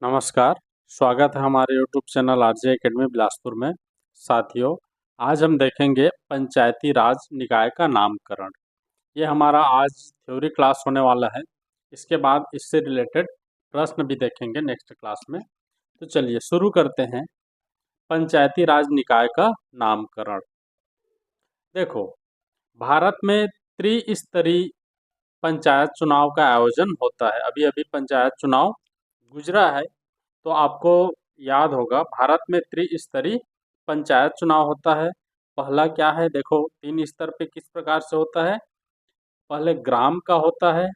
नमस्कार, स्वागत है हमारे YouTube channel RJ academy Bilaspur में। साथियों, आज हम देखेंगे पंचायती राज निकाय का नामकरण। ये हमारा आज थ्योरी क्लास होने वाला है। इसके बाद इससे रिलेटेड प्रश्न भी देखेंगे नेक्स्ट क्लास में। तो चलिए शुरू करते हैं। पंचायती राज निकाय का नामकरण। देखो, भारत में त्रिस्तरीय पंचायत चुनाव का आयोजन होता है। अभी अभी पंचायत चुनाव गुजरा है, तो आपको याद होगा भारत में त्रिस्तरीय पंचायत चुनाव होता है। पहला क्या है, देखो 3 स्तर पे किस प्रकार से होता है। पहले ग्राम का होता है,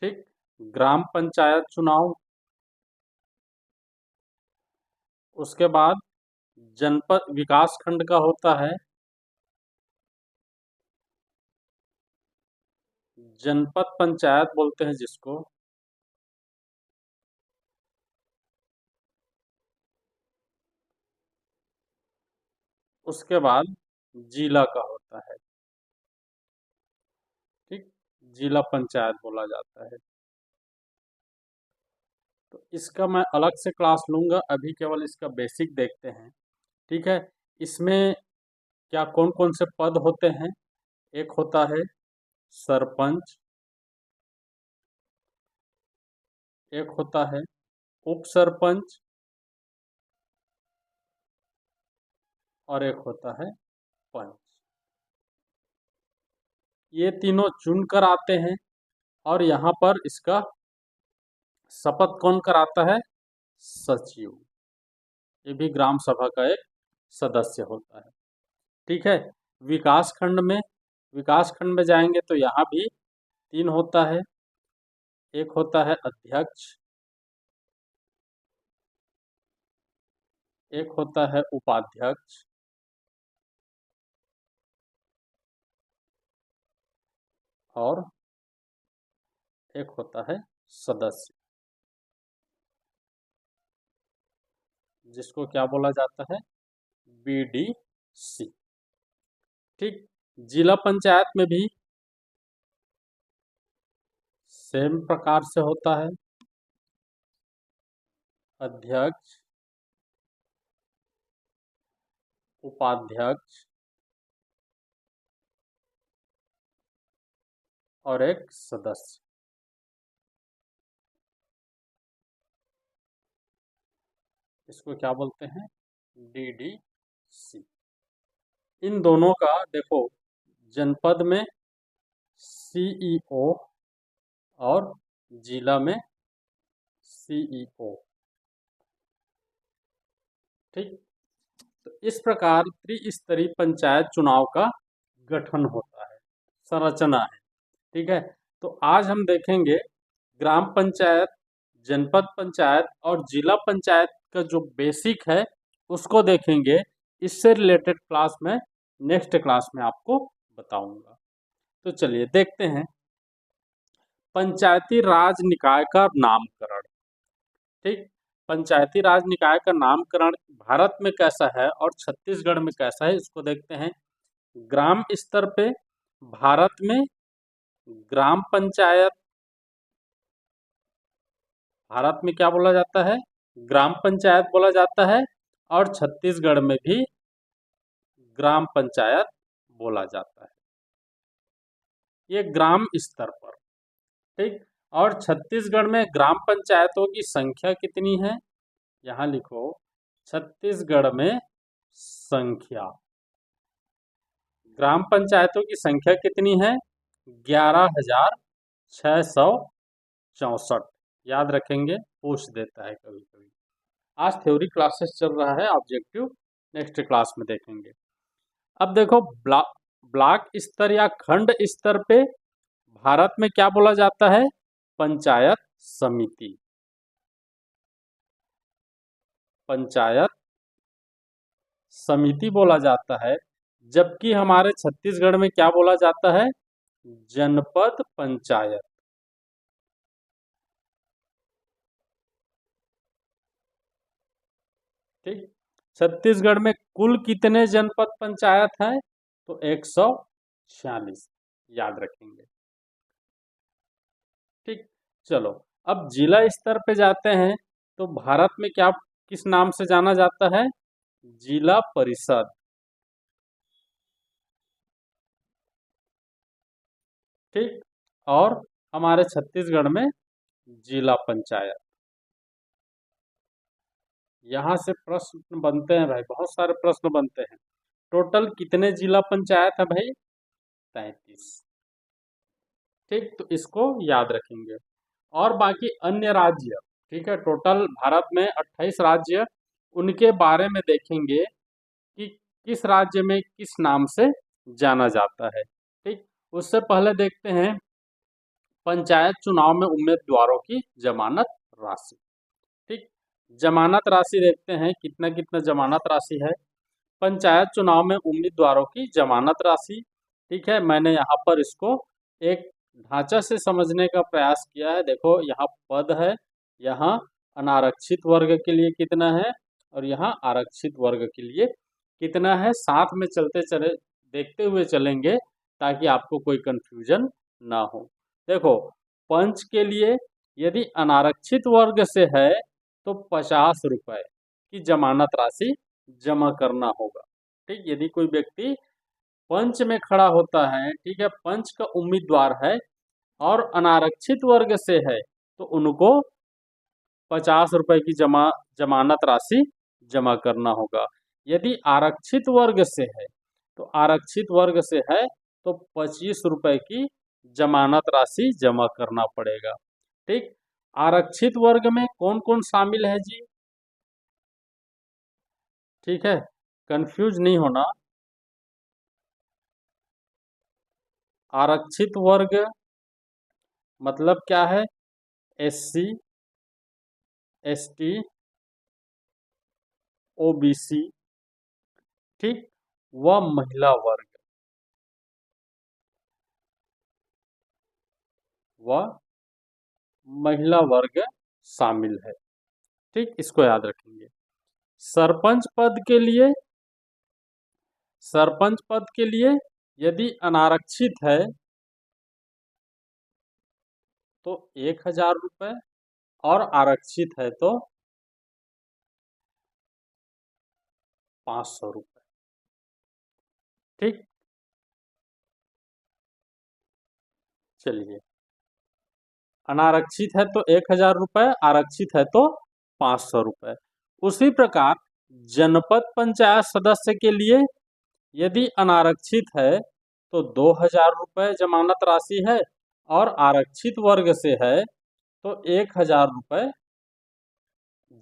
ठीक, ग्राम पंचायत चुनाव। उसके बाद जनपद विकास खंड का होता है, जनपद पंचायत बोलते हैं जिसको। उसके बाद जिला का होता है, ठीक, जिला पंचायत बोला जाता है। तो इसका मैं अलग से क्लास लूंगा, अभी केवल इसका बेसिक देखते हैं। ठीक है, इसमें क्या कौन कौन से पद होते हैं। एक होता है सरपंच, एक होता है उप सरपंच, और एक होता है पंच। ये तीनों चुन कर आते हैं, और यहाँ पर इसका शपथ कौन कराता है, सचिव। ये भी ग्राम सभा का एक सदस्य होता है। ठीक है, विकास खंड में, विकास खंड में जाएंगे तो यहाँ भी 3 होता है। एक होता है अध्यक्ष, एक होता है उपाध्यक्ष, और एक होता है सदस्य, जिसको क्या बोला जाता है, बीडीसी। ठीक, जिला पंचायत में भी सेम प्रकार से होता है, अध्यक्ष, उपाध्यक्ष और एक सदस्य। इसको क्या बोलते हैं, डीडीसी। इन दोनों का देखो, जनपद में सीईओ और जिला में सीईओ। ठीक, तो इस प्रकार त्रिस्तरीय पंचायत चुनाव का गठन होता है, संरचना है। ठीक है, तो आज हम देखेंगे ग्राम पंचायत, जनपद पंचायत और जिला पंचायत का जो बेसिक है उसको देखेंगे। इससे रिलेटेड क्लास में नेक्स्ट क्लास में आपको बताऊंगा। तो चलिए देखते हैं पंचायती राज निकाय का नामकरण। ठीक, पंचायती राज निकाय का नामकरण भारत में कैसा है और छत्तीसगढ़ में कैसा है, इसको देखते हैं। ग्राम स्तर पे भारत में ग्राम पंचायत, भारत में क्या बोला जाता है, ग्राम पंचायत बोला जाता है, और छत्तीसगढ़ में भी ग्राम पंचायत बोला जाता है। ये ग्राम स्तर पर। ठीक, और छत्तीसगढ़ में ग्राम पंचायतों की संख्या कितनी है, यहाँ लिखो, छत्तीसगढ़ में संख्या, ग्राम पंचायतों की संख्या कितनी है, 11,664। याद रखेंगे, पूछ देता है कभी कभी। आज थ्योरी क्लासेस चल रहा है, ऑब्जेक्टिव नेक्स्ट क्लास में देखेंगे। अब देखो, ब्लॉक स्तर या खंड स्तर पे भारत में क्या बोला जाता है, पंचायत समिति, पंचायत समिति बोला जाता है। जबकि हमारे छत्तीसगढ़ में क्या बोला जाता है, जनपद पंचायत। ठीक, छत्तीसगढ़ में कुल कितने जनपद पंचायत हैं, तो 146, याद रखेंगे। ठीक, चलो अब जिला स्तर पे जाते हैं तो भारत में क्या किस नाम से जाना जाता है? जिला परिषद। ठीक। और हमारे छत्तीसगढ़ में जिला पंचायत। यहाँ से प्रश्न बनते हैं भाई, बहुत सारे प्रश्न बनते हैं। टोटल कितने जिला पंचायत है भाई? 33। ठीक, तो इसको याद रखेंगे। और बाकी अन्य राज्य, ठीक है, टोटल भारत में 28 राज्य, उनके बारे में देखेंगे कि किस राज्य में किस नाम से जाना जाता है। ठीक, उससे पहले देखते हैं पंचायत चुनाव में उम्मीदवारों की जमानत राशि। ठीक, जमानत राशि देखते हैं कितना कितना जमानत राशि है। पंचायत चुनाव में उम्मीदवारों की जमानत राशि। ठीक है, मैंने यहाँ पर इसको एक ढांचा से समझने का प्रयास किया है। देखो यहाँ पद है, यहाँ अनारक्षित वर्ग के लिए कितना है और यहाँ आरक्षित वर्ग के लिए कितना है, साथ में चलते चले देखते हुए चलेंगे ताकि आपको कोई कंफ्यूजन ना हो। देखो पंच के लिए यदि अनारक्षित वर्ग से है तो 50 रुपए की जमानत राशि जमा करना होगा। ठीक, यदि कोई व्यक्ति पंच में खड़ा होता है, ठीक है, पंच का उम्मीदवार है और अनारक्षित वर्ग से है तो उनको 50 रुपए की जमानत राशि जमा करना होगा। यदि आरक्षित वर्ग से है तो आरक्षित वर्ग से है तो 25 रुपए की जमानत राशि जमा करना पड़ेगा। ठीक, आरक्षित वर्ग में कौन कौन शामिल है जी? ठीक है, कंफ्यूज नहीं होना। आरक्षित वर्ग मतलब क्या है? एससी, एसटी, ओबीसी, ठीक, व महिला वर्ग, व महिला वर्ग शामिल है। ठीक, इसको याद रखेंगे। सरपंच पद के लिए, सरपंच पद के लिए यदि अनारक्षित है तो 1000 रुपये और आरक्षित है तो 500 रुपये। ठीक, चलिए, अनारक्षित है तो 1000 रुपये, आरक्षित है तो 500 रुपये। उसी प्रकार जनपद पंचायत सदस्य के लिए यदि अनारक्षित है तो 2000 रुपये जमानत राशि है और आरक्षित वर्ग से है तो 1000 रुपये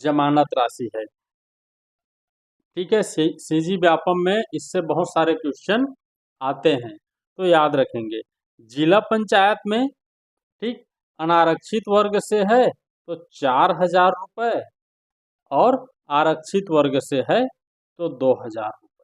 जमानत राशि है। ठीक है, सीजी व्यापम में इससे बहुत सारे क्वेश्चन आते हैं तो याद रखेंगे। जिला पंचायत में, ठीक, अनारक्षित वर्ग से है तो 4000 रुपये और आरक्षित वर्ग से है तो 2000 रुपये।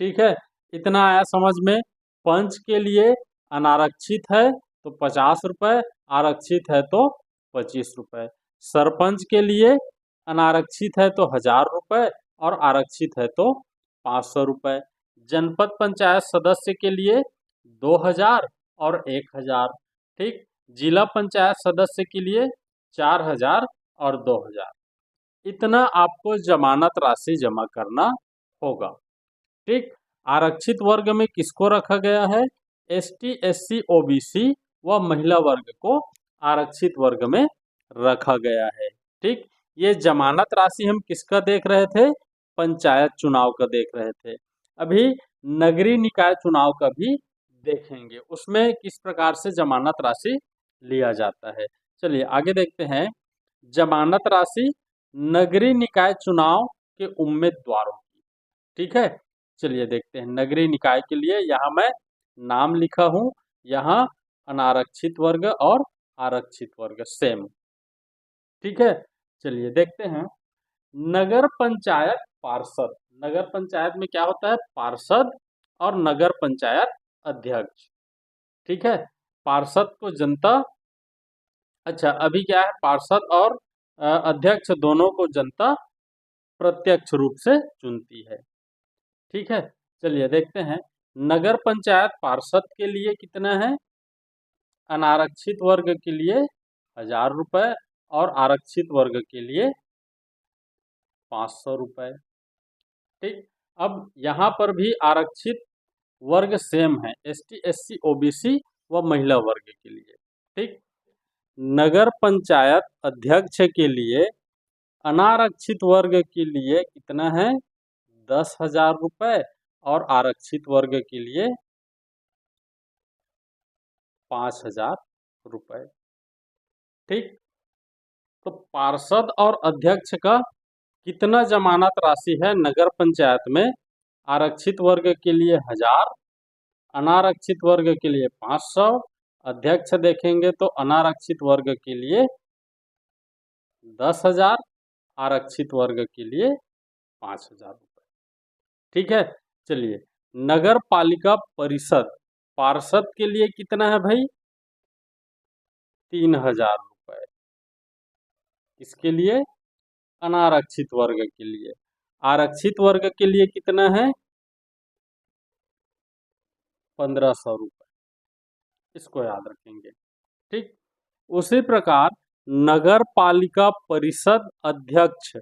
ठीक है, इतना आया समझ में। पंच के लिए अनारक्षित है तो 50 रुपये, आरक्षित है तो 25 रुपये। सरपंच के लिए अनारक्षित है तो 1000 रुपये और आरक्षित है तो 500 रुपये। जनपद पंचायत सदस्य के लिए 2000 और 1000। ठीक, जिला पंचायत सदस्य के लिए 4000 और 2000। इतना आपको जमानत राशि जमा करना होगा। ठीक, आरक्षित वर्ग में किसको रखा गया है? एसटी, एससी, ओबीसी व महिला वर्ग को आरक्षित वर्ग में रखा गया है। ठीक, ये जमानत राशि हम किसका देख रहे थे? पंचायत चुनाव का देख रहे थे। अभी नगरीय निकाय चुनाव का भी देखेंगे, उसमें किस प्रकार से जमानत राशि लिया जाता है। चलिए आगे देखते हैं। जमानत राशि नगरीय निकाय चुनाव के उम्मीदवारों की। ठीक है, चलिए देखते हैं। नगरीय निकाय के लिए यहाँ मैं नाम लिखा हूँ, यहाँ अनारक्षित वर्ग और आरक्षित वर्ग सेम। ठीक है, चलिए देखते हैं। नगर पंचायत पार्षद, नगर पंचायत में क्या होता है? पार्षद और नगर पंचायत अध्यक्ष। ठीक है, पार्षद को जनता, अच्छा अभी क्या है, पार्षद और अध्यक्ष दोनों को जनता प्रत्यक्ष रूप से चुनती है। ठीक है, चलिए देखते हैं। नगर पंचायत पार्षद के लिए कितना है? अनारक्षित वर्ग के लिए 1000 रुपये और आरक्षित वर्ग के लिए 500 रुपये। ठीक, अब यहाँ पर भी आरक्षित वर्ग सेम है, एसटी, एससी, ओबीसी व महिला वर्ग के लिए। ठीक, नगर पंचायत अध्यक्ष के लिए अनारक्षित वर्ग के लिए कितना है, 10,000 रुपये और आरक्षित वर्ग के लिए 5,000 रुपये। ठीक, तो पार्षद और अध्यक्ष का कितना जमानत राशि है नगर पंचायत में? आरक्षित वर्ग के लिए 1000, अनारक्षित वर्ग के लिए 500, अध्यक्ष देखेंगे तो अनारक्षित वर्ग के लिए 10,000, आरक्षित वर्ग के लिए 5,000 रुपये। ठीक है, चलिए नगर पालिका परिषद पार्षद के लिए कितना है भाई? 3,000 रुपये। इसके लिए अनारक्षित वर्ग के लिए। आरक्षित वर्ग के लिए कितना है? 1,500 रुपये। इसको याद रखेंगे। ठीक, उसी प्रकार नगर पालिका परिषद अध्यक्ष,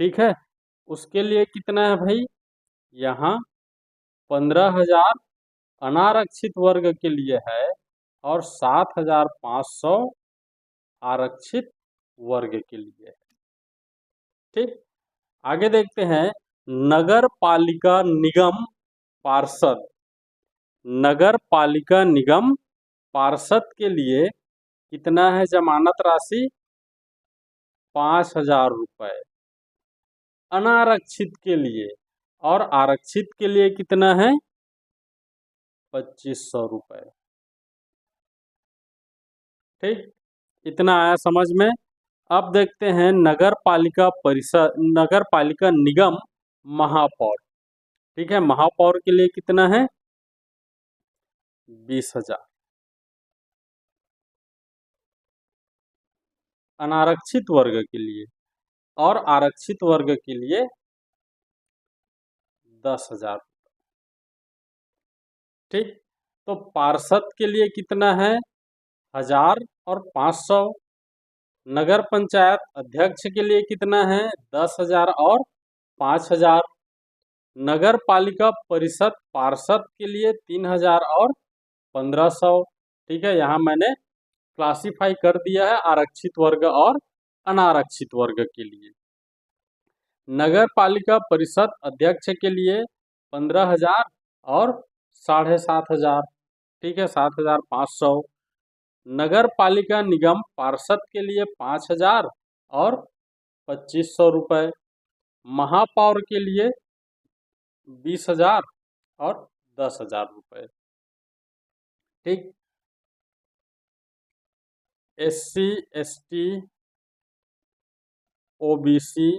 ठीक है, उसके लिए कितना है भाई? यहाँ 15,000 अनारक्षित वर्ग के लिए है और 7,500 आरक्षित वर्ग के लिए है। ठीक, आगे देखते हैं नगर पालिका निगम पार्षद। नगर पालिका निगम पार्षद के लिए कितना है जमानत राशि? 5,000 रुपये अनारक्षित के लिए, और आरक्षित के लिए कितना है? 2,500 रुपये। ठीक, इतना आया समझ में। अब देखते हैं नगर पालिका परिषद, नगर पालिका निगम महापौर। ठीक है, महापौर के लिए कितना है? 20,000 अनारक्षित वर्ग के लिए, और आरक्षित वर्ग के लिए 10,000। ठीक, तो पार्षद के लिए कितना है? 1000 और 500। नगर पंचायत अध्यक्ष के लिए कितना है? 10,000 और 5,000। नगर पालिका परिषद पार्षद के लिए 3,000 और 1,500। ठीक है, यहाँ मैंने क्लासिफाई कर दिया है आरक्षित वर्ग और अनारक्षित वर्ग के लिए। नगर पालिका परिषद अध्यक्ष के लिए 15,000 और 7,500। ठीक है, 7,500। नगर पालिका निगम पार्षद के लिए 5,000 और 2,500 रुपये। महापौर के लिए 20,000 और 10,000 रुपये। ठीक, एससी, एसटी, ओबीसी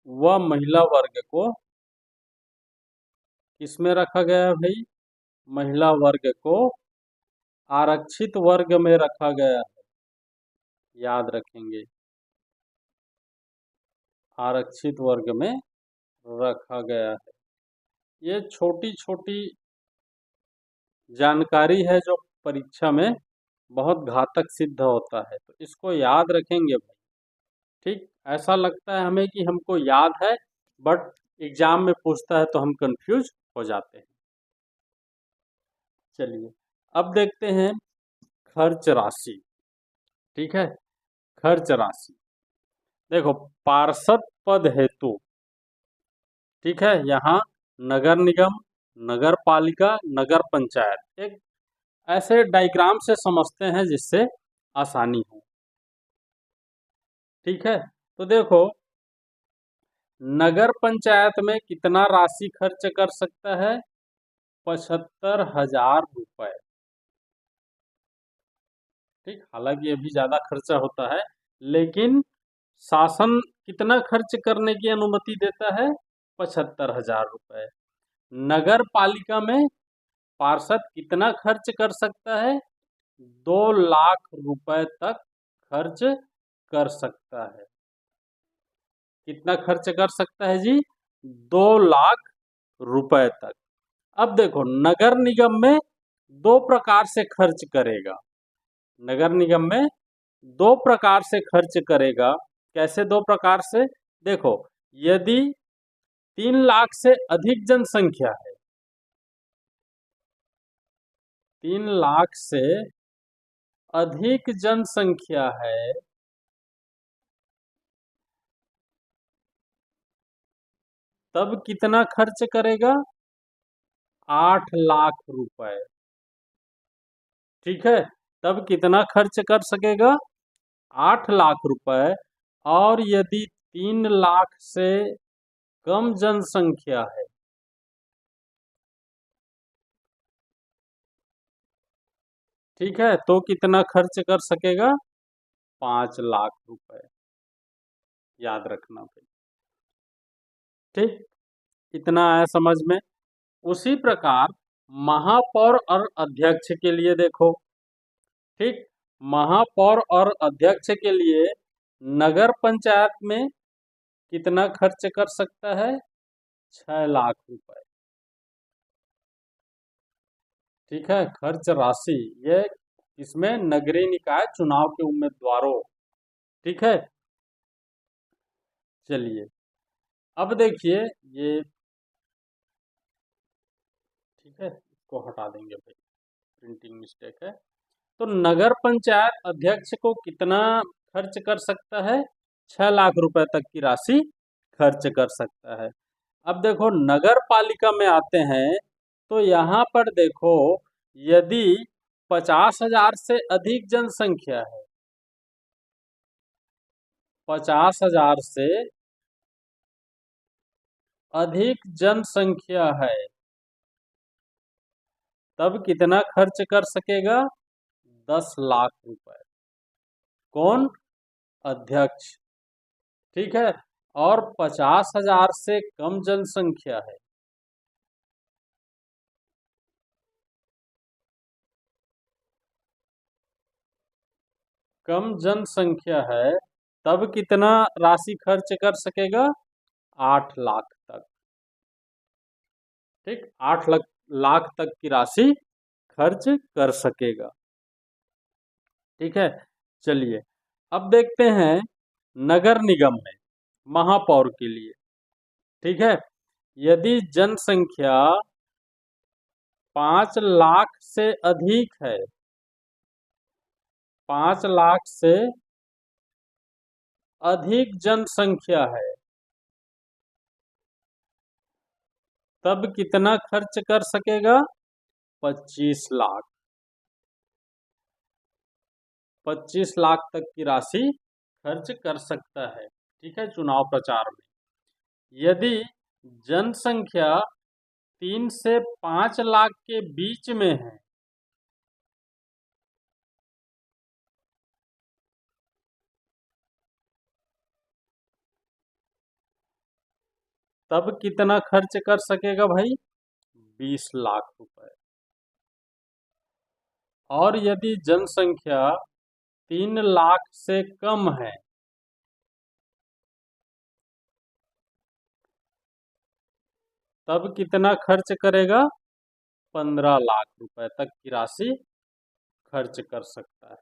व महिला वर्ग को किसमें रखा गया है भाई? महिला वर्ग को आरक्षित वर्ग में रखा गया है, याद रखेंगे, आरक्षित वर्ग में रखा गया है। ये छोटी छोटी जानकारी है जो परीक्षा में बहुत घातक सिद्ध होता है, तो इसको याद रखेंगे भाई। ठीक, ऐसा लगता है हमें कि हमको याद है, बट एग्जाम में पूछता है तो हम कंफ्यूज हो जाते हैं। चलिए अब देखते हैं खर्च राशि। ठीक है, खर्च राशि देखो, पार्षद पद हेतु, ठीक है, यहाँ नगर निगम, नगर पालिका, नगर पंचायत, एक ऐसे डायग्राम से समझते हैं जिससे आसानी हो। ठीक है, तो देखो नगर पंचायत में कितना राशि खर्च कर सकता है? 75,000 रुपये। ठीक, हालांकि अभी ज्यादा खर्चा होता है, लेकिन शासन कितना खर्च करने की अनुमति देता है? 75,000 रुपये। नगर पालिका में पार्षद कितना खर्च कर सकता है? 2 लाख रुपए तक खर्च कर सकता है। कितना खर्च कर सकता है जी? 2 लाख रुपए तक। अब देखो नगर निगम में 2 प्रकार से खर्च करेगा। नगर निगम में दो प्रकार से खर्च करेगा। कैसे दो प्रकार से? देखो, यदि 3 लाख से अधिक जनसंख्या है, 3 लाख से अधिक जनसंख्या है, तब कितना खर्च करेगा? 8 लाख रुपए। ठीक है, तब कितना खर्च कर सकेगा? 8 लाख रुपए। और यदि 3 लाख से कम जनसंख्या है, ठीक है, तो कितना खर्च कर सकेगा? 5 लाख रुपए। याद रखना भाई। ठीक, इतना आया समझ में। उसी प्रकार महापौर और अध्यक्ष के लिए देखो। ठीक, महापौर और अध्यक्ष के लिए नगर पंचायत में कितना खर्च कर सकता है? 6 लाख रुपए। ठीक है, खर्च राशि ये इसमें नगरीय निकाय चुनाव के उम्मीदवारों। ठीक है, चलिए अब देखिए ये, ठीक है, इसको हटा देंगे भाई, प्रिंटिंग मिस्टेक है। तो नगर पंचायत अध्यक्ष को कितना खर्च कर सकता है? 6 लाख रुपए तक की राशि खर्च कर सकता है। अब देखो नगर पालिका में आते हैं, तो यहाँ पर देखो, यदि 50,000 से अधिक जनसंख्या है, 50,000 से अधिक जनसंख्या है, तब कितना खर्च कर सकेगा? 10 लाख रुपए। कौन? अध्यक्ष। ठीक है, और 50,000 से कम जनसंख्या है, कम जनसंख्या है, तब कितना राशि खर्च कर सकेगा? 8 लाख तक। ठीक, 8 लाख तक की राशि खर्च कर सकेगा। ठीक है, चलिए अब देखते हैं नगर निगम में महापौर के लिए। ठीक है, यदि जनसंख्या 5 लाख से अधिक है, 5 लाख से अधिक जनसंख्या है, तब कितना खर्च कर सकेगा? 25 लाख। 25 लाख तक की राशि खर्च कर सकता है। ठीक है, चुनाव प्रचार में। यदि जनसंख्या 3 से 5 लाख के बीच में है, तब कितना खर्च कर सकेगा भाई? 20 लाख रुपए। और यदि जनसंख्या 3 लाख से कम है, तब कितना खर्च करेगा? 15 लाख रुपए तक की राशि खर्च कर सकता है।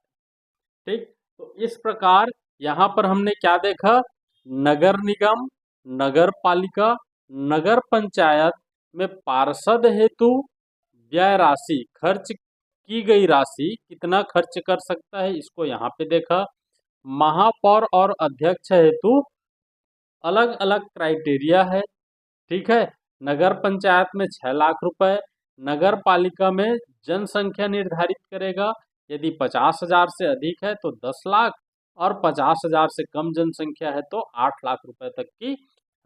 ठीक, तो इस प्रकार यहाँ पर हमने क्या देखा? नगर निगम, नगर पालिका, नगर पंचायत में पार्षद हेतु व्यय राशि, खर्च की गई राशि कितना खर्च कर सकता है, इसको यहाँ पे देखा। महापौर और अध्यक्ष हेतु अलग अलग क्राइटेरिया है। ठीक है, नगर पंचायत में 6 लाख रुपए, नगर पालिका में जनसंख्या निर्धारित करेगा, यदि 50,000 से अधिक है तो 10 लाख, और 50,000 से कम जनसंख्या है तो 8 लाख रुपए तक की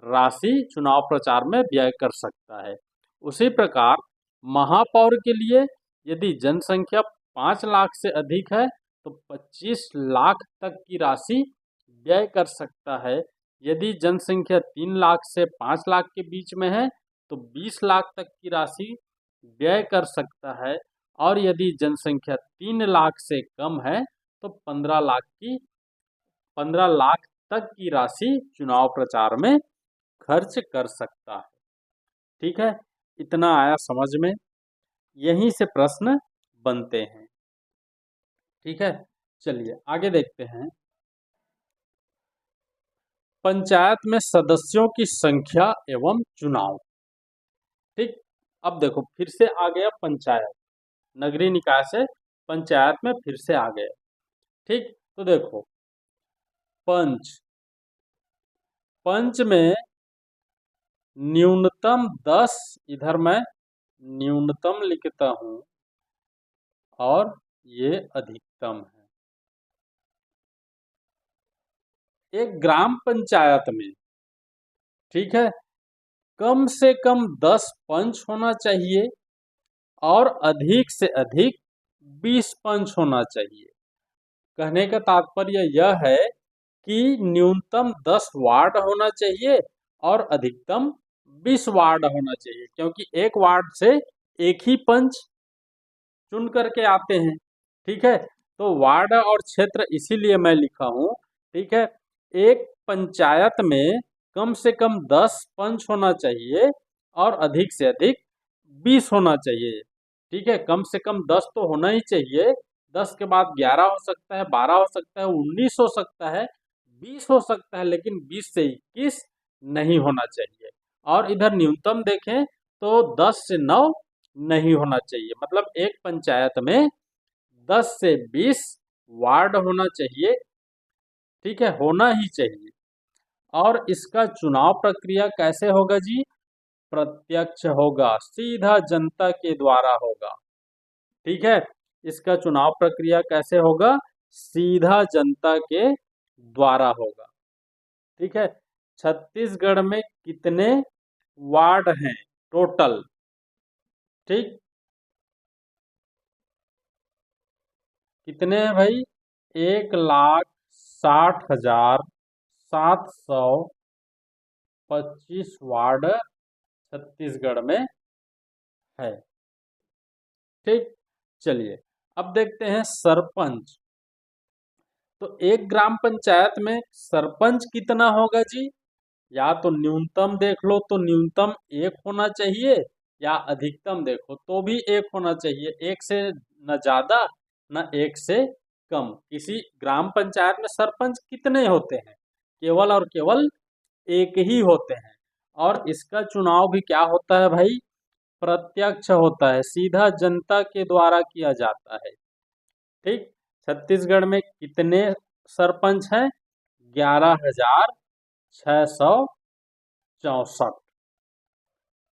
राशि चुनाव प्रचार में व्यय कर सकता है। उसी प्रकार महापौर के लिए यदि जनसंख्या 5 लाख से अधिक है तो 25 लाख तक की राशि व्यय कर सकता है। यदि जनसंख्या 3 लाख से 5 लाख के बीच में है तो 20 लाख तक की राशि व्यय कर सकता है। और यदि जनसंख्या 3 लाख से कम है तो 15 लाख तक की राशि चुनाव प्रचार में खर्च कर सकता है। ठीक है, इतना आया समझ में। यहीं से प्रश्न बनते हैं। ठीक है, चलिए आगे देखते हैं। पंचायत में सदस्यों की संख्या एवं चुनाव। ठीक, अब देखो फिर से आ गया पंचायत, नगरीय निकाय से पंचायत में फिर से आ गए। ठीक, तो देखो पंच, पंच में न्यूनतम 10, इधर मैं न्यूनतम लिखता हूं और ये अधिकतम है। एक ग्राम पंचायत में, ठीक है, कम से कम 10 पंच होना चाहिए और अधिक से अधिक 20 पंच होना चाहिए। कहने का तात्पर्य यह है कि न्यूनतम 10 वार्ड होना चाहिए और अधिकतम 20 वार्ड होना चाहिए, क्योंकि एक वार्ड से एक ही पंच चुन करके आते हैं। ठीक है, तो वार्ड और क्षेत्र इसीलिए मैं लिखा हूँ। ठीक है, एक पंचायत में कम से कम 10 पंच होना चाहिए और अधिक से अधिक 20 होना चाहिए। ठीक है, कम से कम 10 तो होना ही चाहिए, 10 के बाद 11 हो सकता है, 12 हो सकता है, 19 हो सकता है, 20 हो सकता है, लेकिन 20 से 21 नहीं होना चाहिए। और इधर न्यूनतम देखें तो 10 से 9 नहीं होना चाहिए। मतलब एक पंचायत में 10 से 20 वार्ड होना चाहिए। ठीक है, होना ही चाहिए। और इसका चुनाव प्रक्रिया कैसे होगा जी? प्रत्यक्ष होगा, सीधा जनता के द्वारा होगा। ठीक है, इसका चुनाव प्रक्रिया कैसे होगा? सीधा जनता के द्वारा होगा। ठीक है, छत्तीसगढ़ में कितने वार्ड हैं टोटल? ठीक, कितने हैं भाई? 1,60,725 वार्ड छत्तीसगढ़ में है। ठीक, चलिए अब देखते हैं सरपंच। तो एक ग्राम पंचायत में सरपंच कितना होगा जी? या तो न्यूनतम देख लो तो न्यूनतम 1 होना चाहिए, या अधिकतम देखो तो भी 1 होना चाहिए। 1 से न ज्यादा न 1 से कम। किसी ग्राम पंचायत में सरपंच कितने होते हैं? केवल और केवल एक ही होते हैं। और इसका चुनाव भी क्या होता है भाई? प्रत्यक्ष होता है, सीधा जनता के द्वारा किया जाता है। ठीक, छत्तीसगढ़ में कितने सरपंच हैं? 11,664।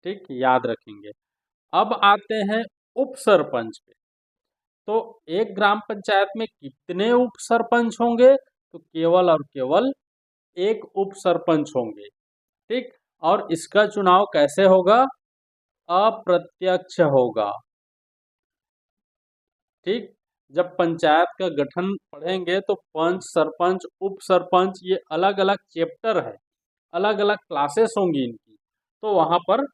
ठीक, याद रखेंगे। अब आते हैं उप सरपंच पे। तो एक ग्राम पंचायत में कितने उप सरपंच होंगे? तो केवल और केवल एक उप सरपंच होंगे। ठीक, और इसका चुनाव कैसे होगा? अप्रत्यक्ष होगा। ठीक, जब पंचायत का गठन पढ़ेंगे तो पंच, सरपंच, उप सरपंच, ये अलग अलग चैप्टर है, अलग अलग क्लासेस होंगी इनकी, तो वहां पर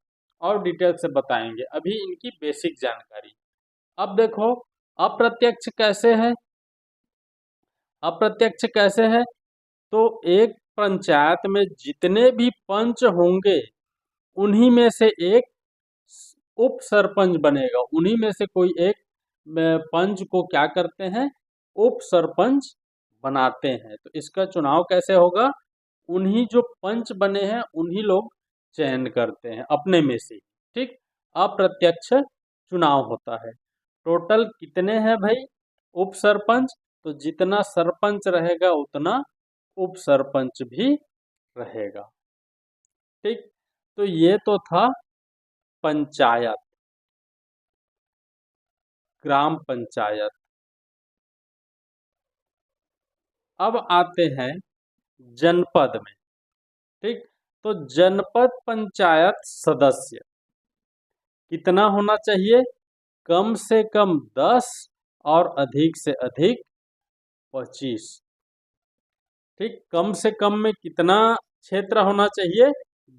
और डिटेल से बताएंगे। अभी इनकी बेसिक जानकारी। अब देखो अप्रत्यक्ष कैसे है? अप्रत्यक्ष कैसे है? तो एक पंचायत में जितने भी पंच होंगे उन्हीं में से एक उप सरपंच बनेगा। उन्हीं में से कोई एक पंच को क्या करते हैं? उप सरपंच बनाते हैं। तो इसका चुनाव कैसे होगा? उन्हीं जो पंच बने हैं उन्हीं लोग चयन करते हैं अपने में से। ठीक, अप्रत्यक्ष चुनाव होता है। टोटल कितने हैं भाई उप सरपंच? तो जितना सरपंच रहेगा उतना उप सरपंच भी रहेगा। ठीक, तो ये तो था पंचायत, ग्राम पंचायत। अब आते हैं जनपद में। ठीक, तो जनपद पंचायत सदस्य कितना होना चाहिए? कम से कम 10 और अधिक से अधिक 25। ठीक, कम से कम में कितना क्षेत्र होना चाहिए?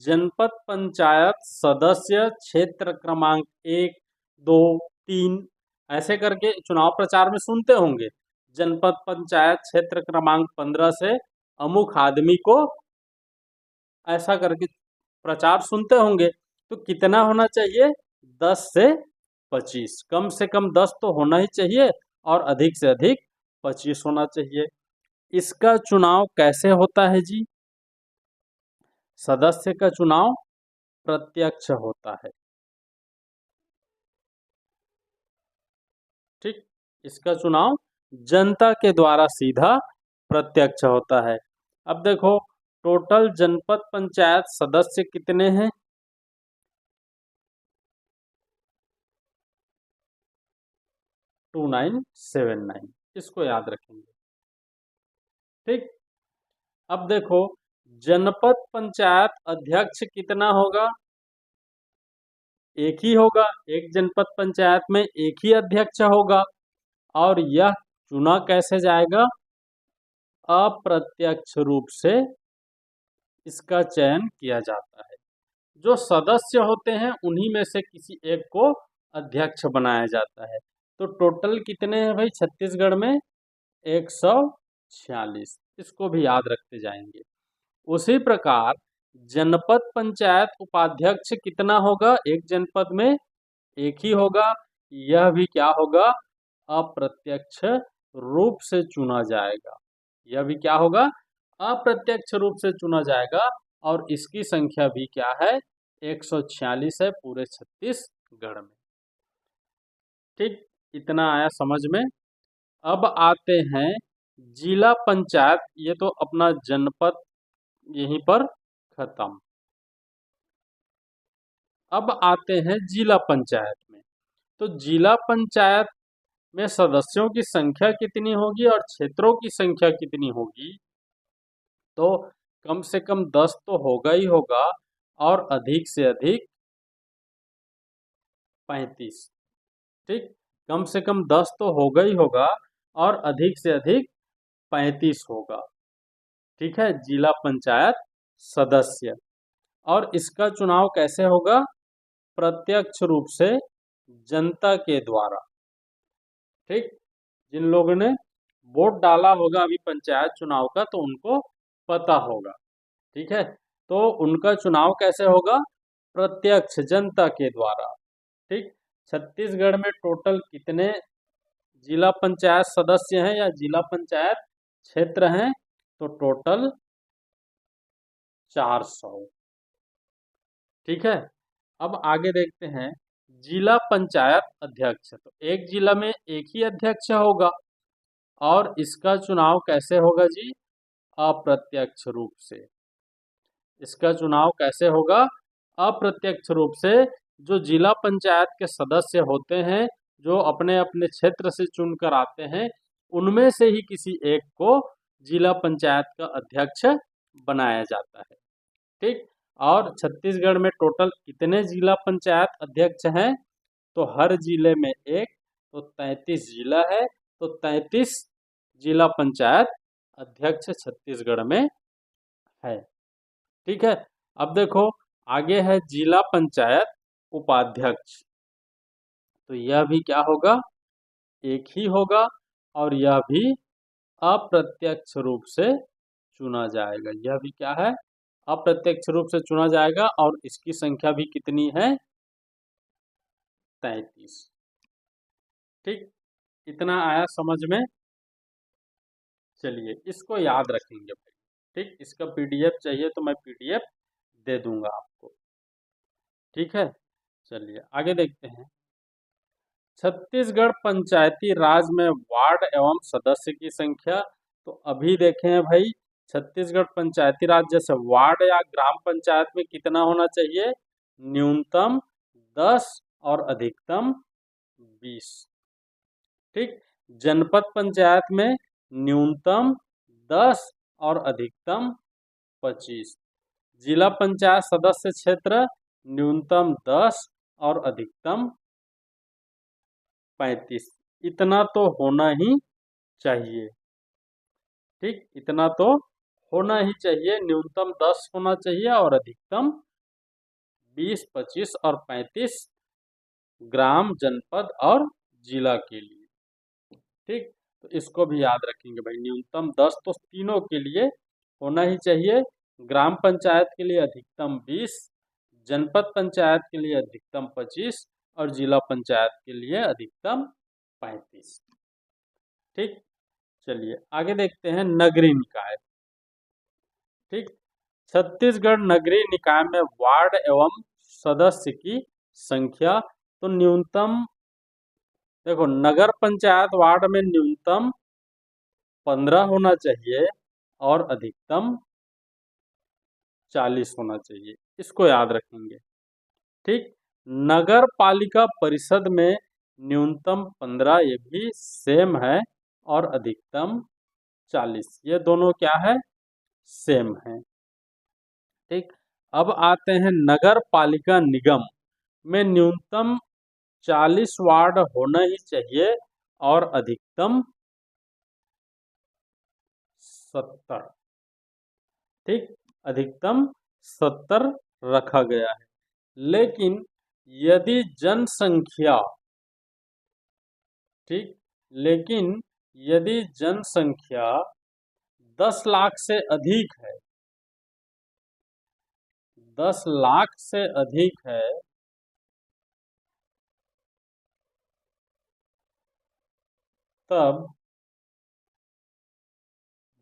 जनपद पंचायत सदस्य क्षेत्र क्रमांक 1, 2, 3 ऐसे करके चुनाव प्रचार में सुनते होंगे। जनपद पंचायत क्षेत्र क्रमांक 15 से अमुक आदमी को, ऐसा करके प्रचार सुनते होंगे। तो कितना होना चाहिए? 10 से 25। कम से कम 10 तो होना ही चाहिए और अधिक से अधिक 25 होना चाहिए। इसका चुनाव कैसे होता है जी? सदस्य का चुनाव प्रत्यक्ष होता है। ठीक, इसका चुनाव जनता के द्वारा सीधा प्रत्यक्ष होता है। अब देखो, टोटल जनपद पंचायत सदस्य कितने हैं? 2979, इसको याद रखेंगे। ठीक, अब देखो, जनपद पंचायत अध्यक्ष कितना होगा? एक ही होगा। एक जनपद पंचायत में एक ही अध्यक्ष होगा। और यह चुना कैसे जाएगा? अप्रत्यक्ष रूप से इसका चयन किया जाता है। जो सदस्य होते हैं उन्हीं में से किसी एक को अध्यक्ष बनाया जाता है। तो टोटल कितने हैं भाई छत्तीसगढ़ में? 146, इसको भी याद रखते जाएंगे। उसी प्रकार जनपद पंचायत उपाध्यक्ष कितना होगा? एक जनपद में एक ही होगा। यह भी क्या होगा? अप्रत्यक्ष रूप से चुना जाएगा। यह भी क्या होगा? अप्रत्यक्ष रूप से चुना जाएगा। और इसकी संख्या भी क्या है? 146 है पूरे छत्तीसगढ़ में। ठीक, इतना आया समझ में। अब आते हैं जिला पंचायत। ये तो अपना जनपद यहीं पर खत्म। अब आते हैं जिला पंचायत में। तो जिला पंचायत में सदस्यों की संख्या कितनी होगी और क्षेत्रों की संख्या कितनी होगी? तो कम से कम 10 तो होगा ही होगा, और अधिक से अधिक 35। ठीक, कम से कम 10 तो होगा ही होगा, और अधिक से अधिक 35 होगा। ठीक है, जिला पंचायत सदस्य। और इसका चुनाव कैसे होगा? प्रत्यक्ष रूप से जनता के द्वारा। ठीक, जिन लोगों ने वोट डाला होगा अभी पंचायत चुनाव का तो उनको पता होगा। ठीक है, तो उनका चुनाव कैसे होगा? प्रत्यक्ष जनता के द्वारा। ठीक, छत्तीसगढ़ में टोटल कितने जिला पंचायत सदस्य हैं या जिला पंचायत क्षेत्र हैं? तो टोटल 400। ठीक है, अब आगे देखते हैं जिला पंचायत अध्यक्ष। तो एक जिला में एक ही अध्यक्ष होगा, और इसका चुनाव कैसे होगा जी? अप्रत्यक्ष रूप से। इसका चुनाव कैसे होगा? अप्रत्यक्ष रूप से। जो जिला पंचायत के सदस्य होते हैं, जो अपने अपने क्षेत्र से चुनकर आते हैं, उनमें से ही किसी एक को जिला पंचायत का अध्यक्ष बनाया जाता है। ठीक, और छत्तीसगढ़ में टोटल कितने जिला पंचायत अध्यक्ष हैं? तो हर जिले में एक, तो 33 जिला है। तो 33 जिला पंचायत अध्यक्ष छत्तीसगढ़ में है। ठीक है, अब देखो आगे है जिला पंचायत उपाध्यक्ष। तो यह भी क्या होगा? एक ही होगा, और यह भी अप्रत्यक्ष रूप से चुना जाएगा। यह भी क्या है? अप्रत्यक्ष रूप से चुना जाएगा, और इसकी संख्या भी कितनी है? 33। ठीक, इतना आया समझ में। चलिए इसको याद रखेंगे भाई। ठीक, इसका पीडीएफ चाहिए तो मैं पीडीएफ दे दूंगा आपको। ठीक है, चलिए आगे देखते हैं। छत्तीसगढ़ पंचायती राज में वार्ड एवं सदस्य की संख्या। तो अभी देखे हैं भाई, छत्तीसगढ़ पंचायती राज जैसे वार्ड या ग्राम पंचायत में कितना होना चाहिए? न्यूनतम 10 और अधिकतम 20। ठीक, जनपद पंचायत में न्यूनतम 10 और अधिकतम 25। जिला पंचायत सदस्य क्षेत्र न्यूनतम 10 और अधिकतम 35। इतना तो होना ही चाहिए। ठीक, इतना तो होना ही चाहिए। न्यूनतम 10 होना चाहिए और अधिकतम 20, 25 और 35 ग्राम, जनपद और जिला के लिए। ठीक, तो इसको भी याद रखेंगे भाई। न्यूनतम 10 तो तीनों के लिए होना ही चाहिए। ग्राम पंचायत के लिए अधिकतम 20, जनपद पंचायत के लिए अधिकतम 25 और जिला पंचायत के लिए अधिकतम 35। ठीक, चलिए आगे देखते हैं नगरीय निकाय। ठीक, छत्तीसगढ़ नगरीय निकाय में वार्ड एवं सदस्य की संख्या, तो न्यूनतम देखो, नगर पंचायत वार्ड में न्यूनतम 15 होना चाहिए और अधिकतम 40 होना चाहिए, इसको याद रखेंगे। ठीक, नगर पालिका परिषद में न्यूनतम 15, ये भी सेम है, और अधिकतम 40, ये दोनों क्या है, सेम है। ठीक, अब आते हैं नगर पालिका निगम में न्यूनतम 40 वार्ड होना ही चाहिए और अधिकतम 70। ठीक, अधिकतम 70 रखा गया है। लेकिन यदि जनसंख्या, ठीक, लेकिन यदि जनसंख्या 10 लाख से अधिक है, 10 लाख से अधिक है, तब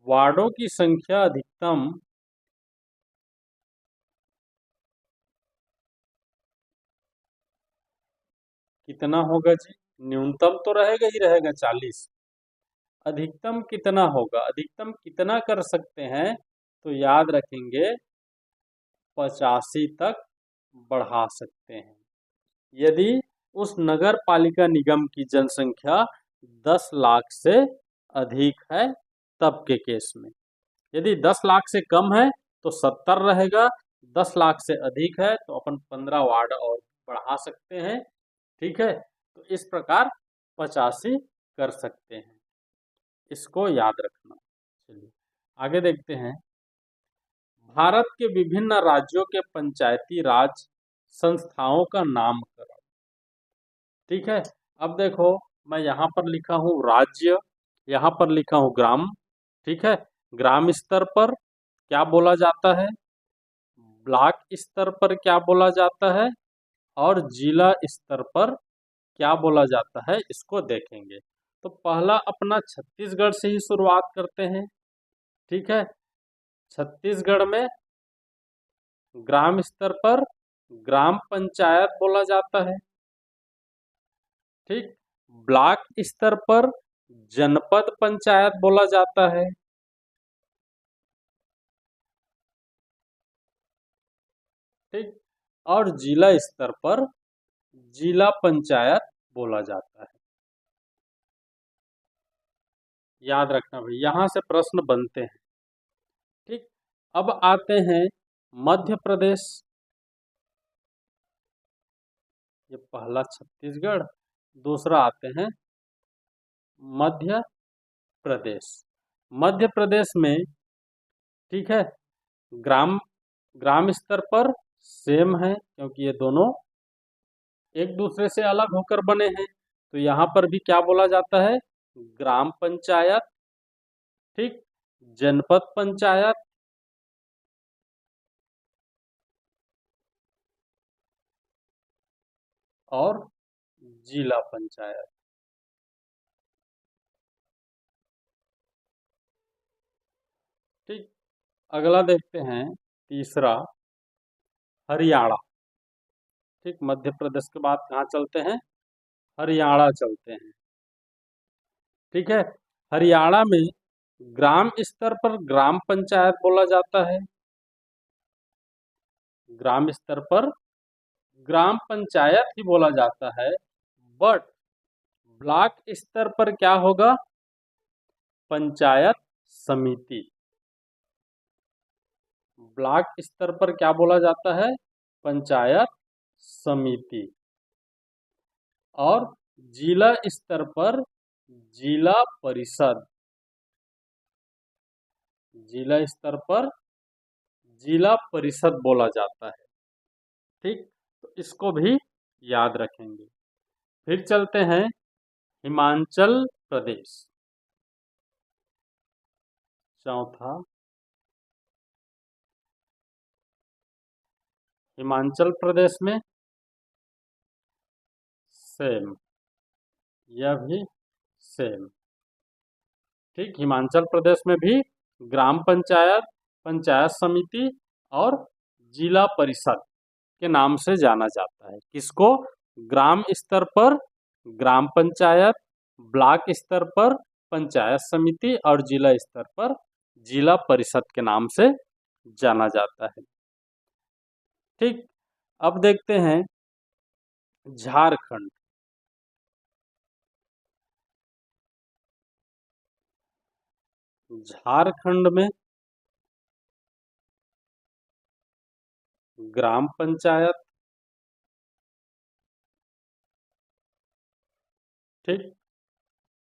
वार्डों की संख्या अधिकतम कितना होगा जी? न्यूनतम तो रहेगा ही रहेगा 40, अधिकतम कितना होगा, अधिकतम कितना कर सकते हैं, तो याद रखेंगे 85 तक बढ़ा सकते हैं, यदि उस नगर पालिका निगम की जनसंख्या 10 लाख से अधिक है तब के केस में। यदि 10 लाख से कम है तो 70 रहेगा, 10 लाख से अधिक है तो अपन 15 वार्ड और बढ़ा सकते हैं। ठीक है, तो इस प्रकार 85 कर सकते हैं, इसको याद रखना। चलिए आगे देखते हैं, भारत के विभिन्न राज्यों के पंचायती राज संस्थाओं का नामकरण। ठीक है, अब देखो, मैं यहाँ पर लिखा हूँ राज्य, यहाँ पर लिखा हूँ ग्राम। ठीक है, ग्राम स्तर पर क्या बोला जाता है, ब्लॉक स्तर पर क्या बोला जाता है, और जिला स्तर पर क्या बोला जाता है, इसको देखेंगे। तो पहला अपना छत्तीसगढ़ से ही शुरुआत करते हैं। ठीक है, छत्तीसगढ़ में ग्राम स्तर पर ग्राम पंचायत बोला जाता है। ठीक, ब्लॉक स्तर पर जनपद पंचायत बोला जाता है। ठीक, और जिला स्तर पर जिला पंचायत बोला जाता है। याद रखना भाई, यहां से प्रश्न बनते हैं। ठीक, अब आते हैं मध्य प्रदेश। ये पहला छत्तीसगढ़, दूसरा आते हैं मध्य प्रदेश। मध्य प्रदेश में, ठीक है, ग्राम ग्राम स्तर पर सेम है, क्योंकि ये दोनों एक दूसरे से अलग होकर बने हैं, तो यहाँ पर भी क्या बोला जाता है, ग्राम पंचायत। ठीक, जनपद पंचायत और जिला पंचायत। ठीक, अगला देखते हैं तीसरा, हरियाणा। ठीक, मध्य प्रदेश के बाद कहाँ चलते हैं, हरियाणा चलते हैं। ठीक है, हरियाणा में ग्राम स्तर पर ग्राम पंचायत बोला जाता है, ग्राम स्तर पर ग्राम पंचायत ही बोला जाता है, बट ब्लॉक स्तर पर क्या होगा, पंचायत समिति। ब्लॉक स्तर पर क्या बोला जाता है, पंचायत समिति। और जिला स्तर पर जिला परिषद, जिला स्तर पर जिला परिषद बोला जाता है। ठीक, तो इसको भी याद रखेंगे। फिर चलते हैं हिमाचल प्रदेश, चौथा हिमाचल प्रदेश में सेम, यह भी सेम। ठीक, हिमाचल प्रदेश में भी ग्राम पंचायत, पंचायत समिति और जिला परिषद के नाम से जाना जाता है। किसको? ग्राम स्तर पर ग्राम पंचायत, ब्लॉक स्तर पर पंचायत समिति और जिला स्तर पर जिला परिषद के नाम से जाना जाता है। ठीक, अब देखते हैं झारखंड। झारखंड में ग्राम पंचायत, ठीक,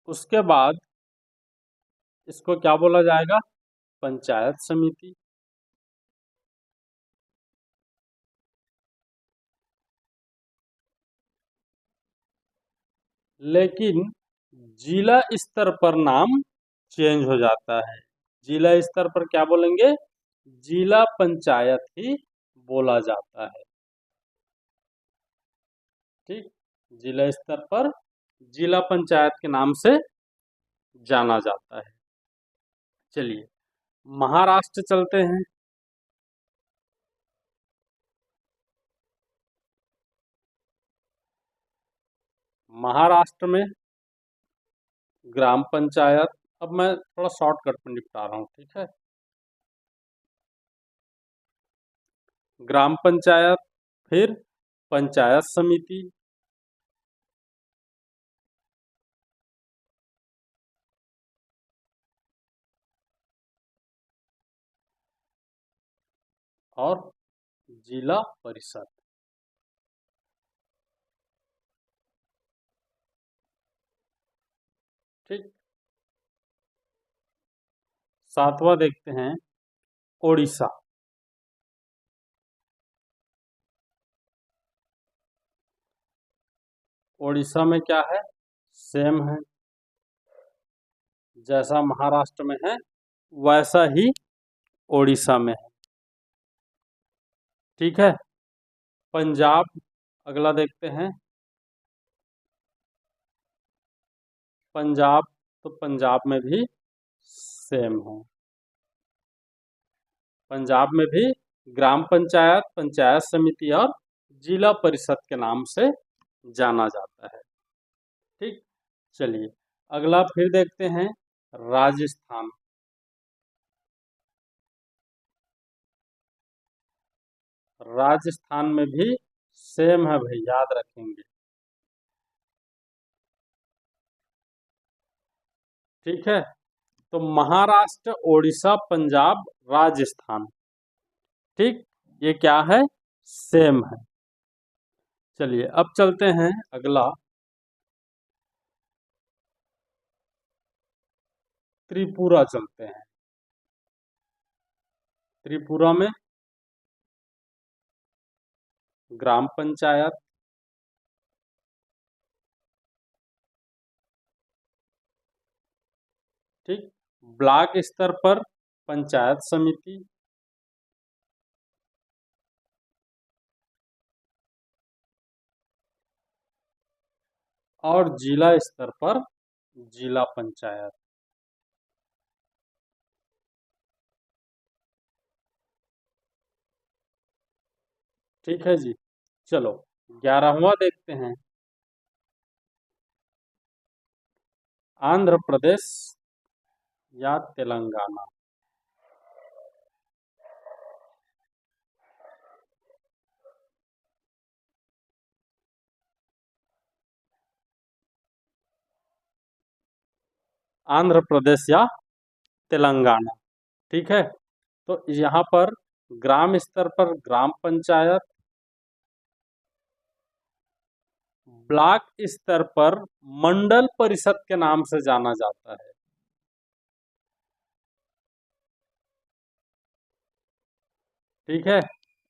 उसके बाद इसको क्या बोला जाएगा? पंचायत समिति। लेकिन जिला स्तर पर नाम चेंज हो जाता है। जिला स्तर पर क्या बोलेंगे? जिला पंचायत ही बोला जाता है। ठीक, जिला स्तर पर जिला पंचायत के नाम से जाना जाता है। चलिए महाराष्ट्र चलते हैं। महाराष्ट्र में ग्राम पंचायत, अब मैं थोड़ा शॉर्टकट में निपटा रहा हूँ, ठीक है। ग्राम पंचायत, फिर पंचायत समिति, और जिला परिषद। ठीक, सातवां देखते हैं ओडिशा। ओडिशा में क्या है? सेम है, जैसा महाराष्ट्र में है वैसा ही ओडिशा में है। ठीक है, पंजाब अगला देखते हैं। पंजाब, तो पंजाब में भी सेम है। पंजाब में भी ग्राम पंचायत, पंचायत समिति और जिला परिषद के नाम से जाना जाता है। ठीक, चलिए अगला फिर देखते हैं राजस्थान। राजस्थान में भी सेम है भाई, याद रखेंगे। ठीक है, तो महाराष्ट्र, ओडिशा, पंजाब, राजस्थान, ठीक, ये क्या है? सेम है। चलिए अब चलते हैं अगला त्रिपुरा चलते हैं। त्रिपुरा में ग्राम पंचायत, ठीक, ब्लॉक स्तर पर पंचायत समिति, और जिला स्तर पर जिला पंचायत। ठीक है जी, चलो 11वां देखते हैं आंध्र प्रदेश या तेलंगाना। आंध्र प्रदेश या तेलंगाना, ठीक है। तो यहाँ पर ग्राम स्तर पर ग्राम पंचायत, ब्लॉक स्तर पर मंडल परिषद के नाम से जाना जाता है। ठीक है,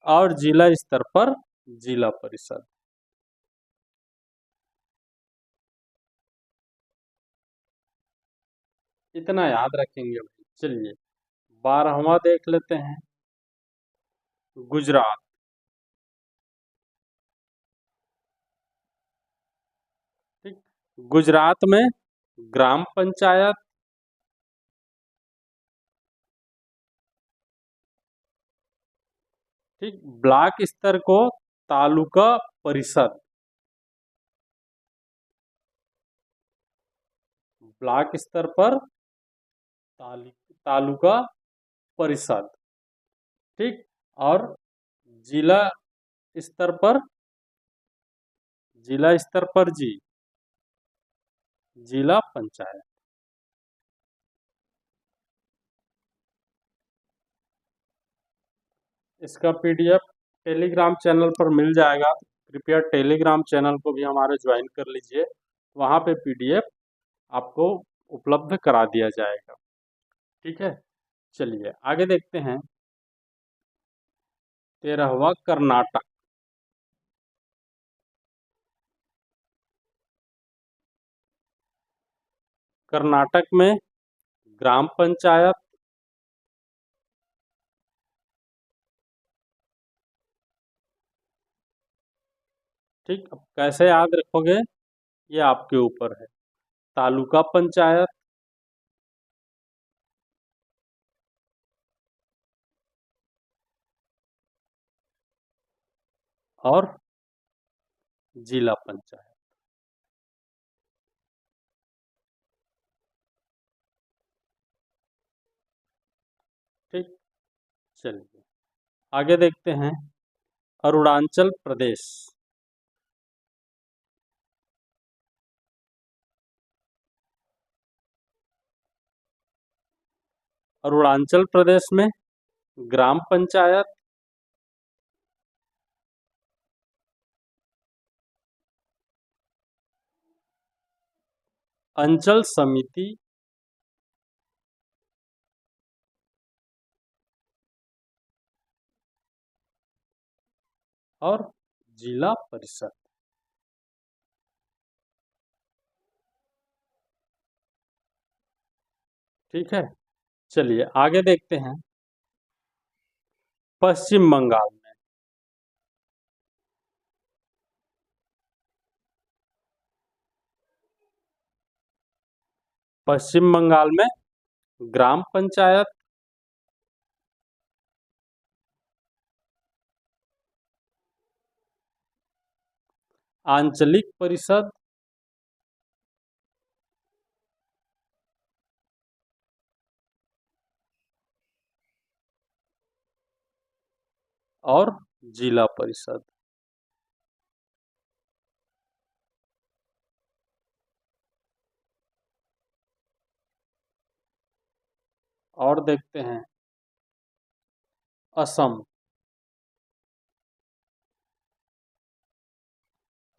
और जिला स्तर पर जिला परिषद। इतना याद रखेंगे भाई। चलिए 12वां देख लेते हैं गुजरात। ठीक, गुजरात में ग्राम पंचायत, ठीक। ब्लॉक स्तर को तालुका परिषद, ब्लॉक स्तर पर तालुका परिषद, ठीक। और जिला स्तर पर, जिला स्तर पर जी, जिला पंचायत। इसका पीडीएफ टेलीग्राम चैनल पर मिल जाएगा, कृपया टेलीग्राम चैनल को भी हमारे ज्वाइन कर लीजिए, वहाँ पे पीडीएफ आपको उपलब्ध करा दिया जाएगा। ठीक है, चलिए आगे देखते हैं। 13वां कर्नाटक। कर्नाटक में ग्राम पंचायत, ठीक। अब कैसे याद रखोगे ये आपके ऊपर है। तालुका पंचायत और जिला पंचायत। ठीक, चलिए आगे देखते हैं। अरुणाचल प्रदेश। अरुणाचल प्रदेश में ग्राम पंचायत, अंचल समिति और जिला परिषद। ठीक है, चलिए आगे देखते हैं। पश्चिम बंगाल में, पश्चिम बंगाल में ग्राम पंचायत, आंचलिक परिषद और जिला परिषद। और देखते हैं असम।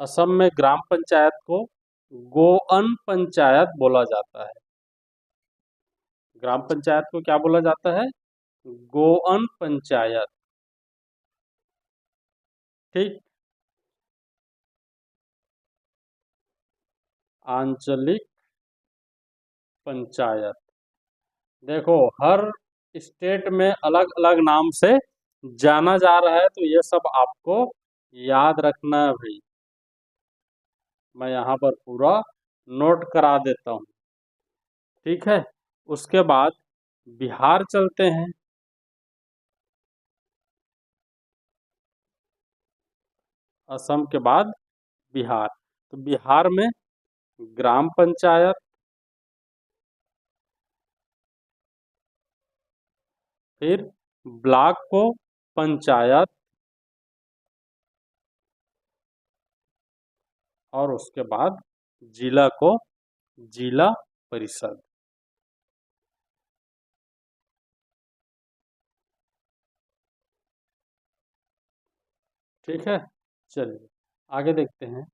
असम में ग्राम पंचायत को गोअन पंचायत बोला जाता है। ग्राम पंचायत को क्या बोला जाता है? गोअन पंचायत। ठीक। आंचलिक पंचायत। देखो, हर स्टेट में अलग अलग नाम से जाना जा रहा है, तो ये सब आपको याद रखना है भाई। मैं यहाँ पर पूरा नोट करा देता हूँ। ठीक है, उसके बाद बिहार चलते हैं। असम के बाद बिहार, तो बिहार में ग्राम पंचायत, फिर ब्लॉक को पंचायत, और उसके बाद जिला को जिला परिषद। ठीक है, चलिए आगे देखते हैं।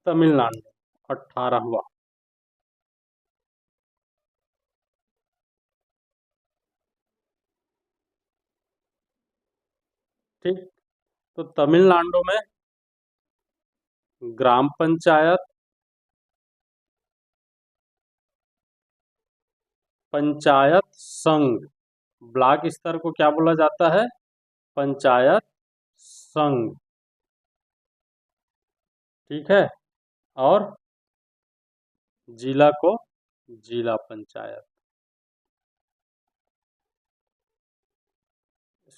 तमिलनाडु 18वां। ठीक, तो तमिलनाडु में ग्राम पंचायत, पंचायत संघ, ब्लॉक स्तर को क्या बोला जाता है? पंचायत संघ। ठीक है, और जिला को जिला पंचायत।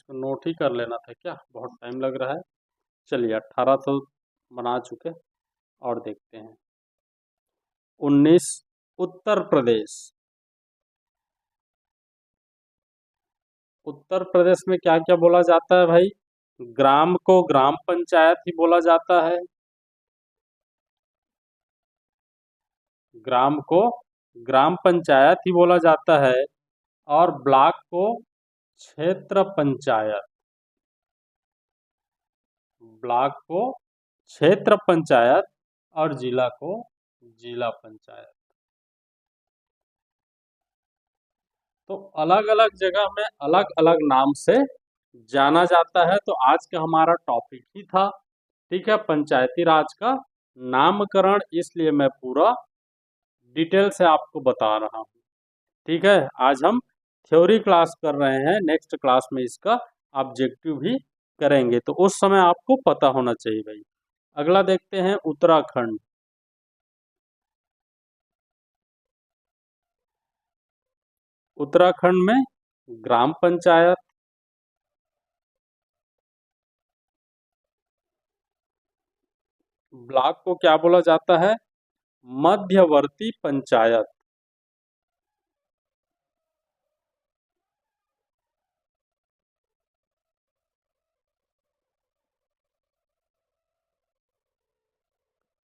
तो नोट ही कर लेना था क्या, बहुत टाइम लग रहा है। चलिए 18 तो बना चुके, और देखते हैं। 19 उत्तर प्रदेश। उत्तर प्रदेश में क्या क्या बोला जाता है भाई? ग्राम को ग्राम पंचायत ही बोला जाता है। ग्राम को ग्राम पंचायत ही बोला जाता है, और ब्लॉक को क्षेत्र पंचायत। ब्लॉक को क्षेत्र पंचायत और जिला को जिला पंचायत। तो अलग अलग जगह में अलग अलग नाम से जाना जाता है। तो आज का हमारा टॉपिक ही था, ठीक है, पंचायती राज का नामकरण, इसलिए मैं पूरा डिटेल से आपको बता रहा हूँ। ठीक है, आज हम थ्योरी क्लास कर रहे हैं, नेक्स्ट क्लास में इसका ऑब्जेक्टिव भी करेंगे, तो उस समय आपको पता होना चाहिए भाई। अगला देखते हैं उत्तराखंड। उत्तराखंड में ग्राम पंचायत, ब्लॉक को क्या बोला जाता है? मध्यवर्ती पंचायत।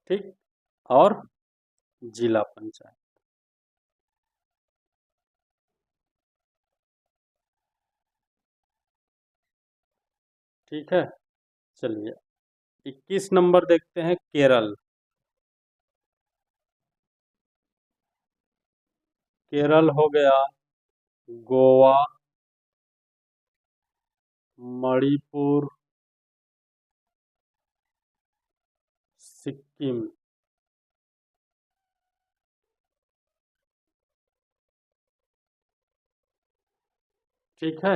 ठीक, और जिला पंचायत। ठीक है, चलिए 21 नंबर देखते हैं, केरल। केरल हो गया, गोवा, मणिपुर, सिक्किम। ठीक है,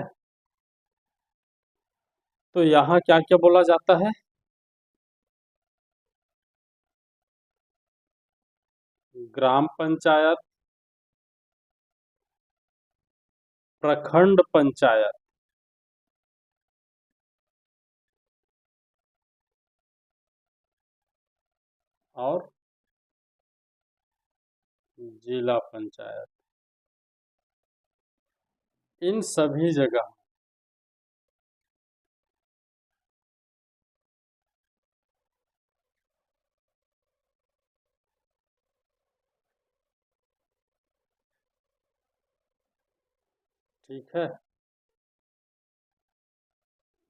तो यहाँ क्या क्या बोला जाता है? ग्राम पंचायत, प्रखंड पंचायत, और जिला पंचायत। इन सभी जगह, ठीक है,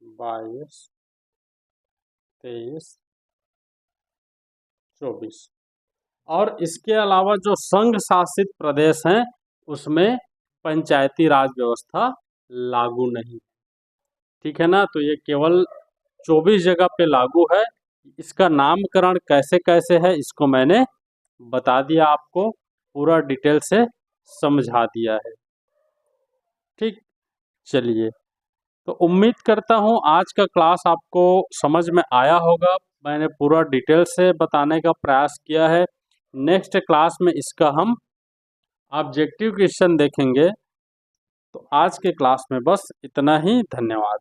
22, 23, 24, और इसके अलावा जो संघ शासित प्रदेश हैं उसमें पंचायती राज व्यवस्था लागू नहीं। ठीक है ना, तो ये केवल 24 जगह पे लागू है। इसका नामकरण कैसे कैसे है इसको मैंने बता दिया, आपको पूरा डिटेल से समझा दिया है। ठीक, चलिए, तो उम्मीद करता हूँ आज का क्लास आपको समझ में आया होगा। मैंने पूरा डिटेल से बताने का प्रयास किया है। नेक्स्ट क्लास में इसका हम ऑब्जेक्टिव क्वेश्चन देखेंगे। तो आज के क्लास में बस इतना ही, धन्यवाद।